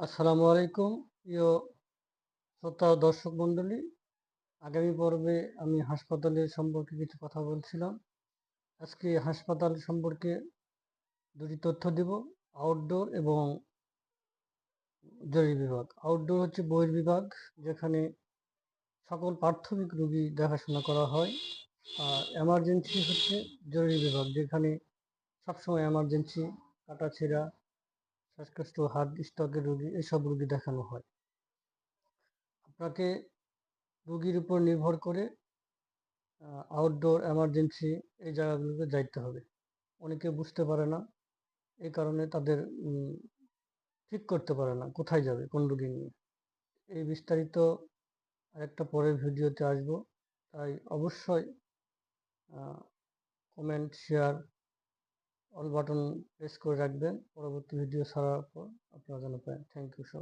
আসসালামু আলাইকুম প্রিয় শ্রোতা ও দর্শক মণ্ডলী। আগামী পর্বে আমি হাসপাতালের সম্পর্কে কিছু কথা বলছিলাম। আজকে হাসপাতাল সম্পর্কে দুটি তথ্য দিব, আউটডোর এবং জরুরি বিভাগ। আউটডোর হচ্ছে বহির্বিভাগ, যেখানে সকল প্রাথমিক রোগী দেখাশোনা করা হয়। আর এমার্জেন্সি হচ্ছে জরুরি বিভাগ, যেখানে সবসময় এমার্জেন্সি, কাটাছেঁড়া, শ্বাসকষ্ট, হার্ট স্ট্রোকের রোগী, এসব রোগী দেখানো হয়। আপনাকে রোগীর উপর নির্ভর করে আউটডোর, এমার্জেন্সি এই জায়গাগুলোতে যাইতে হবে। অনেকে বুঝতে পারে না, এই কারণে তাদের ঠিক করতে পারে না কোথায় যাবে, কোন রোগী নিয়ে। এই বিস্তারিত আরেকটা পরের ভিডিওতে আসবো, তাই অবশ্যই comment, share, all button press করে রাখবেন। পরবর্তী ভিডিও ছাড়ার পর আপনারা যেন পান। থ্যাংক ইউ সবাই।